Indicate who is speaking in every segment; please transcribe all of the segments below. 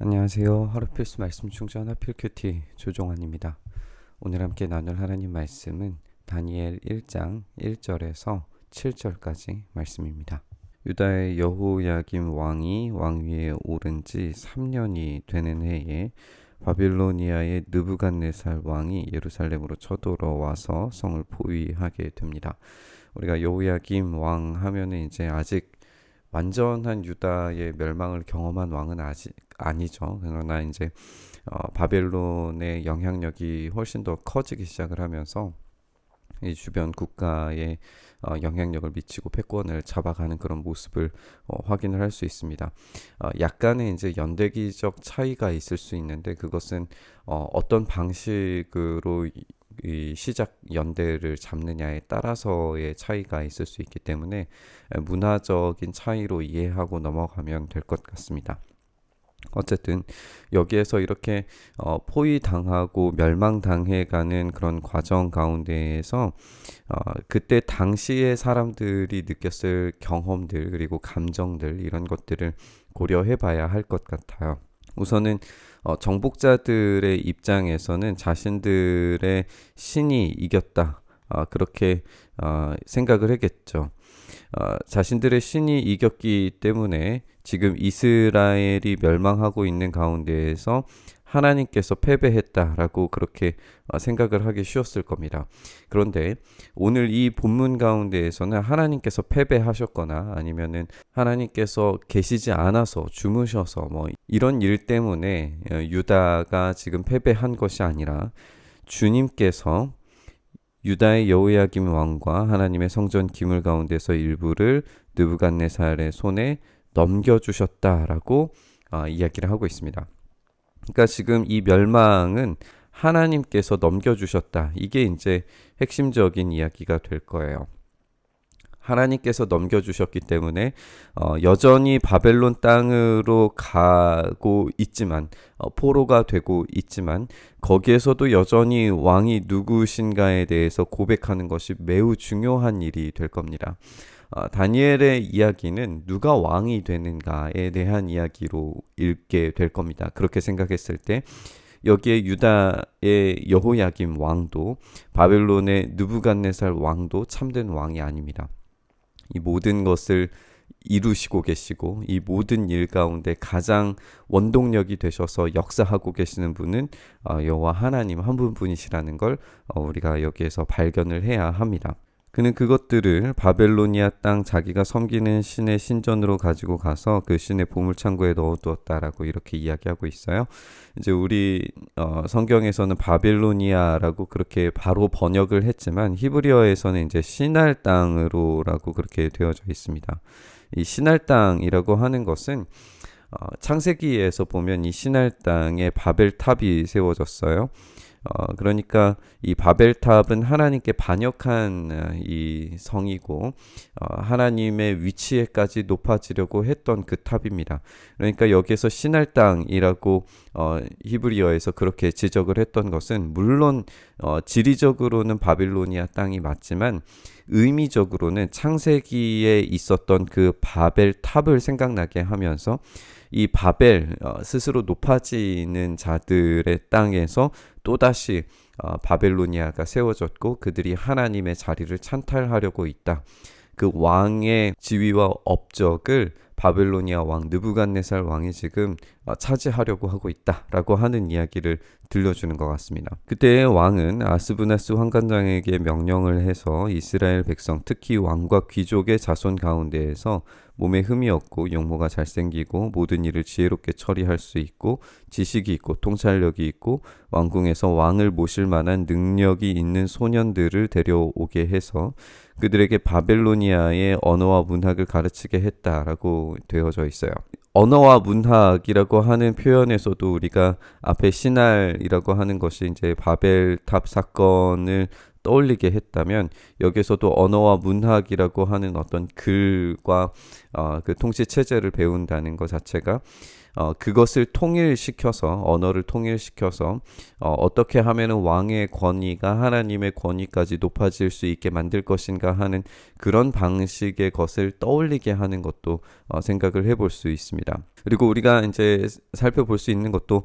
Speaker 1: 안녕하세요. 하루 필수 말씀 충전 하필 큐티 조종환입니다. 오늘 함께 나눌 하나님 말씀은 다니엘 1장 1절에서 7절까지 말씀입니다. 유다의 여호야김 왕이 왕위에 오른 지 3년이 되는 해에 바빌로니아의 느부갓네살 왕이 예루살렘으로 쳐들어와서 성을 포위하게 됩니다. 우리가 여호야김 왕 하면은 이제 아직 완전한 유다의 멸망을 경험한 왕은 아직 아니죠. 그러나 이제 바벨론의 영향력이 훨씬 더 커지기 시작을 하면서 이 주변 국가에 영향력을 미치고 패권을 잡아가는 그런 모습을 확인을 할 수 있습니다. 약간의 이제 연대기적 차이가 있을 수 있는데 그것은 어떤 방식으로 이 시작 연대를 잡느냐에 따라서의 차이가 있을 수 있기 때문에 문화적인 차이로 이해하고 넘어가면 될 것 같습니다. 어쨌든 여기에서 이렇게 포위당하고 멸망당해가는 그런 과정 가운데에서 그때 당시에 사람들이 느꼈을 경험들 그리고 감정들 이런 것들을 고려해 봐야 할 것 같아요. 우선은 정복자들의 입장에서는 자신들의 신이 이겼다 그렇게 생각을 했겠죠. 자신들의 신이 이겼기 때문에 지금 이스라엘이 멸망하고 있는 가운데에서 하나님께서 패배했다라고 그렇게 생각을 하기 쉬웠을 겁니다. 그런데 오늘 이 본문 가운데에서는 하나님께서 패배하셨거나 아니면은 하나님께서 계시지 않아서 주무셔서 뭐 이런 일 때문에 유다가 지금 패배한 것이 아니라 주님께서 유다의 여호야김 왕과 하나님의 성전 기물 가운데서 일부를 느부갓네살의 손에 넘겨주셨다라고 이야기를 하고 있습니다. 그러니까 지금 이 멸망은 하나님께서 넘겨주셨다. 이게 이제 핵심적인 이야기가 될 거예요. 하나님께서 넘겨주셨기 때문에 여전히 바벨론 땅으로 가고 있지만 포로가 되고 있지만 거기에서도 여전히 왕이 누구신가에 대해서 고백하는 것이 매우 중요한 일이 될 겁니다. 다니엘의 이야기는 누가 왕이 되는가에 대한 이야기로 읽게 될 겁니다. 그렇게 생각했을 때 여기에 유다의 여호야김 왕도 바벨론의 느부갓네살 왕도 참된 왕이 아닙니다. 이 모든 것을 이루시고 계시고 이 모든 일 가운데 가장 원동력이 되셔서 역사하고 계시는 분은 여호와 하나님 한 분뿐이시라는 걸 우리가 여기에서 발견을 해야 합니다. 그는 그것들을 바벨로니아 땅 자기가 섬기는 신의 신전으로 가지고 가서 그 신의 보물창고에 넣어두었다라고 이렇게 이야기하고 있어요. 이제 우리 성경에서는 바벨로니아라고 그렇게 바로 번역을 했지만 히브리어에서는 이제 시날 땅으로라고 그렇게 되어져 있습니다. 이 시날 땅이라고 하는 것은 창세기에서 보면 이 시날 땅에 바벨탑이 세워졌어요. 그러니까 이 바벨탑은 하나님께 반역한 이 성이고 하나님의 위치에까지 높아지려고 했던 그 탑입니다. 그러니까 여기에서 신할 땅이라고 히브리어에서 그렇게 지적을 했던 것은 물론 지리적으로는 바빌로니아 땅이 맞지만 의미적으로는 창세기에 있었던 그 바벨탑을 생각나게 하면서 이 바벨 스스로 높아지는 자들의 땅에서 또다시 바벨로니아가 세워졌고 그들이 하나님의 자리를 찬탈하려고 있다. 그 왕의 지위와 업적을 바벨로니아 왕 느부갓네살 왕이 지금 차지하려고 하고 있다라고 하는 이야기를 들려주는 것 같습니다. 그때의 왕은 아스부나스 환관장에게 명령을 해서 이스라엘 백성 특히 왕과 귀족의 자손 가운데에서 몸에 흠이 없고 용모가 잘생기고 모든 일을 지혜롭게 처리할 수 있고 지식이 있고 통찰력이 있고 왕궁에서 왕을 모실 만한 능력이 있는 소년들을 데려오게 해서 그들에게 바벨로니아의 언어와 문학을 가르치게 했다라고 되어져 있어요. 언어와 문학이라고 하는 표현에서도 우리가 앞에 시날이라고 하는 것이 이제 바벨탑 사건을 떠올리게 했다면 여기서도 언어와 문학이라고 하는 어떤 글과 그 통치 체제를 배운다는 것 자체가 그것을 통일시켜서 언어를 통일시켜서 어떻게 하면 왕의 권위가 하나님의 권위까지 높아질 수 있게 만들 것인가 하는 그런 방식의 것을 떠올리게 하는 것도 생각을 해볼 수 있습니다. 그리고 우리가 이제 살펴볼 수 있는 것도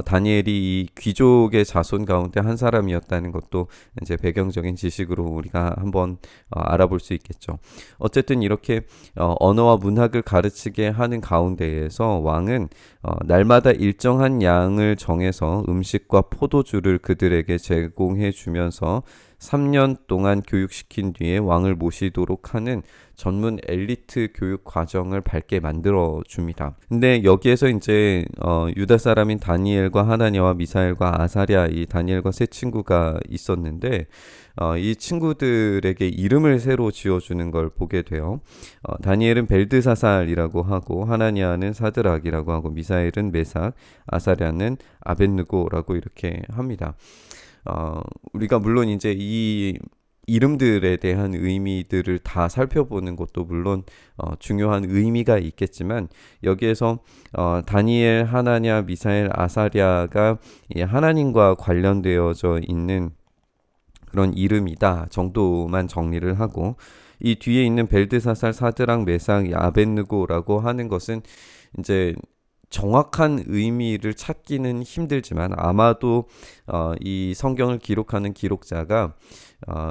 Speaker 1: 다니엘이 이 귀족의 자손 가운데 한 사람이었다는 것도 이제 배경적인 지식으로 우리가 한번 알아볼 수 있겠죠. 어쨌든 이렇게 언어와 문학을 가르치게 하는 가운데에서 왕은 날마다 일정한 양을 정해서 음식과 포도주를 그들에게 제공해 주면서 3년 동안 교육시킨 뒤에 왕을 모시도록 하는 전문 엘리트 교육 과정을 밟게 만들어 줍니다. 근데 여기에서 이제 유다 사람인 다니엘과 하나냐와 미사엘과 아사랴, 이 다니엘과 세 친구가 있었는데 이 친구들에게 이름을 새로 지어주는 걸 보게 돼요. 다니엘은 벨드사살이라고 하고, 하나냐는 사드락이라고 하고, 미사엘은 메삭, 아사랴는 아벳느고라고 이렇게 합니다. 우리가 물론 이제 이 이름들에 대한 의미들을 다 살펴보는 것도 물론 중요한 의미가 있겠지만, 여기에서 다니엘, 하나냐, 미사엘, 아사랴가 하나님과 관련되어져 있는 그런 이름이다 정도만 정리를 하고, 이 뒤에 있는 벨드사살, 사드락, 메삭, 아벳느고라고 하는 것은 이제 정확한 의미를 찾기는 힘들지만, 아마도 이 성경을 기록하는 기록자가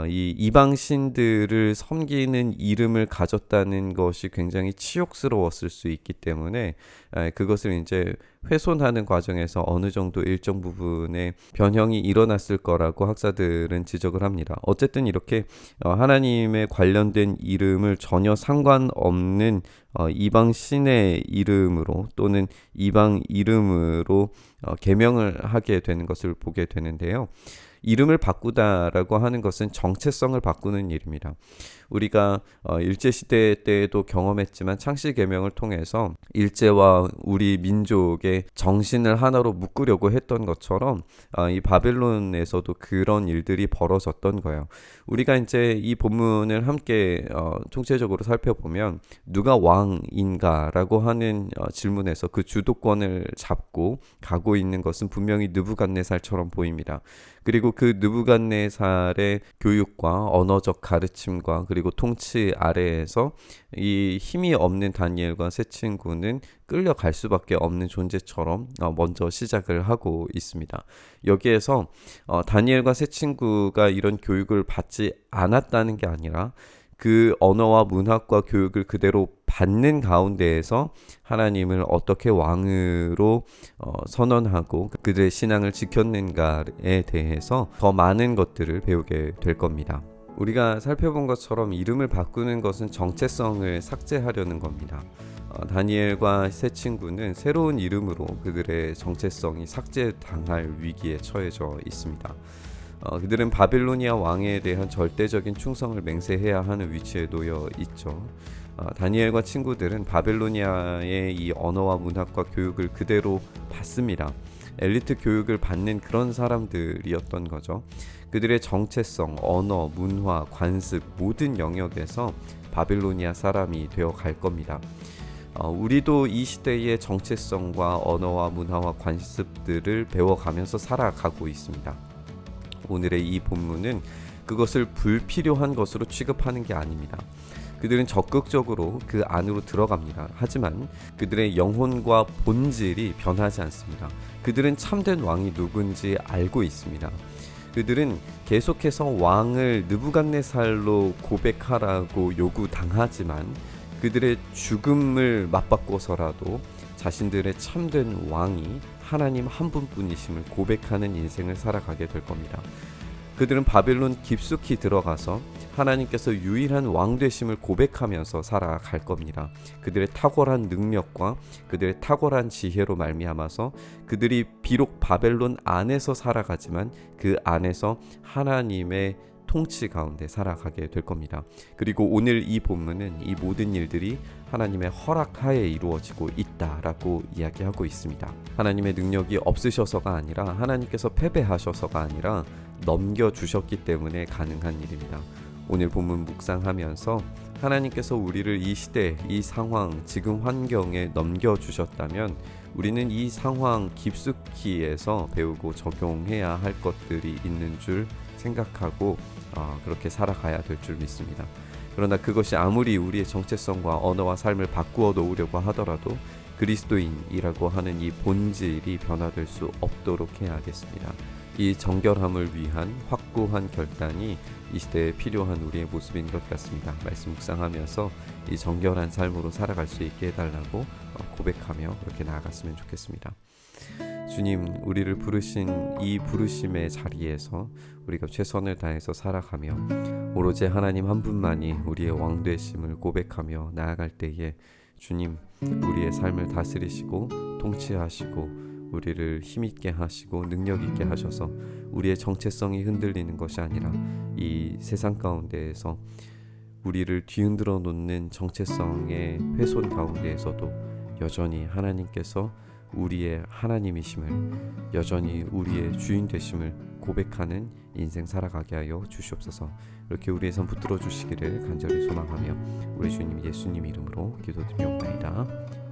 Speaker 1: 이 이방 신들을 섬기는 이름을 가졌다는 것이 굉장히 치욕스러웠을 수 있기 때문에 그것을 이제 훼손하는 과정에서 어느 정도 일정 부분의 변형이 일어났을 거라고 학자들은 지적을 합니다. 어쨌든 이렇게 하나님에 관련된 이름을 전혀 상관없는 이방 신의 이름으로 또는 이방 이름으로 개명을 하게 되는 것을 보게 되는데요. 이름을 바꾸다라고 하는 것은 정체성을 바꾸는 일입니다. 우리가 일제시대 때에도 경험했지만 창씨개명을 통해서 일제와 우리 민족의 정신을 하나로 묶으려고 했던 것처럼 이 바벨론에서도 그런 일들이 벌어졌던 거예요. 우리가 이제 이 본문을 함께 총체적으로 살펴보면 누가 왕인가라고 하는 질문에서 그 주도권을 잡고 가고 있는 것은 분명히 느부갓네살처럼 보입니다. 그리고 그 느부갓네살의 교육과 언어적 가르침과 그리고 통치 아래에서 이 힘이 없는 다니엘과 세 친구는 끌려갈 수밖에 없는 존재처럼 먼저 시작을 하고 있습니다. 여기에서 다니엘과 세 친구가 이런 교육을 받지 않았다는 게 아니라 그 언어와 문학과 교육을 그대로 받는 가운데에서 하나님을 어떻게 왕으로 선언하고 그들의 신앙을 지켰는가에 대해서 더 많은 것들을 배우게 될 겁니다. 우리가 살펴본 것처럼 이름을 바꾸는 것은 정체성을 삭제하려는 겁니다. 다니엘과 세 친구는 새로운 이름으로 그들의 정체성이 삭제당할 위기에 처해져 있습니다. 그들은 바빌로니아 왕에 대한 절대적인 충성을 맹세해야 하는 위치에 놓여 있죠. 다니엘과 친구들은 바빌로니아의 이 언어와 문학과 교육을 그대로 받습니다. 엘리트 교육을 받는 그런 사람들이었던 거죠. 그들의 정체성, 언어, 문화, 관습 모든 영역에서 바빌로니아 사람이 되어 갈 겁니다. 우리도 이 시대의 정체성과 언어와 문화와 관습들을 배워가면서 살아가고 있습니다. 오늘의 이 본문은 그것을 불필요한 것으로 취급하는 게 아닙니다. 그들은 적극적으로 그 안으로 들어갑니다. 하지만 그들의 영혼과 본질이 변하지 않습니다. 그들은 참된 왕이 누군지 알고 있습니다. 그들은 계속해서 왕을 느부갓네살로 고백하라고 요구당하지만 그들의 죽음을 맞바꿔서라도 자신들의 참된 왕이 하나님 한 분뿐이심을 고백하는 인생을 살아가게 될 겁니다. 그들은 바벨론 깊숙이 들어가서 하나님께서 유일한 왕 되심을 고백하면서 살아갈 겁니다. 그들의 탁월한 능력과 그들의 탁월한 지혜로 말미암아서 그들이 비록 바벨론 안에서 살아가지만 그 안에서 하나님의 통치 가운데 살아가게 될 겁니다. 그리고 오늘 이 본문은 이 모든 일들이 하나님의 허락하에 이루어지고 있다라고 이야기하고 있습니다. 하나님의 능력이 없으셔서가 아니라 하나님께서 패배하셔서가 아니라 넘겨주셨기 때문에 가능한 일입니다. 오늘 본문 묵상하면서 하나님께서 우리를 이 시대, 이 상황, 지금 환경에 넘겨주셨다면 우리는 이 상황 깊숙이에서 배우고 적용해야 할 것들이 있는 줄 생각하고 그렇게 살아가야 될 줄 믿습니다. 그러나 그것이 아무리 우리의 정체성과 언어와 삶을 바꾸어 놓으려고 하더라도 그리스도인이라고 하는 이 본질이 변화될 수 없도록 해야 하겠습니다. 이 정결함을 위한 확고한 결단이 이 시대에 필요한 우리의 모습인 것 같습니다. 말씀 묵상하면서 이 정결한 삶으로 살아갈 수 있게 해달라고 고백하며 그렇게 나아갔으면 좋겠습니다. 주님, 우리를 부르신 이 부르심의 자리에서 우리가 최선을 다해서 살아가며 오로지 하나님 한 분만이 우리의 왕 되심을 고백하며 나아갈 때에 주님, 우리의 삶을 다스리시고 통치하시고 우리를 힘있게 하시고 능력있게 하셔서 우리의 정체성이 흔들리는 것이 아니라 이 세상 가운데에서 우리를 뒤흔들어 놓는 정체성의 훼손 가운데에서도 여전히 하나님께서 우리의 하나님이심을, 여전히 우리의 주인 되심을 고백하는 인생 살아가게 하여 주시옵소서. 이렇게 우리의 삶 붙들어 주시기를 간절히 소망하며 우리 주님 예수님 이름으로 기도드리옵나이다.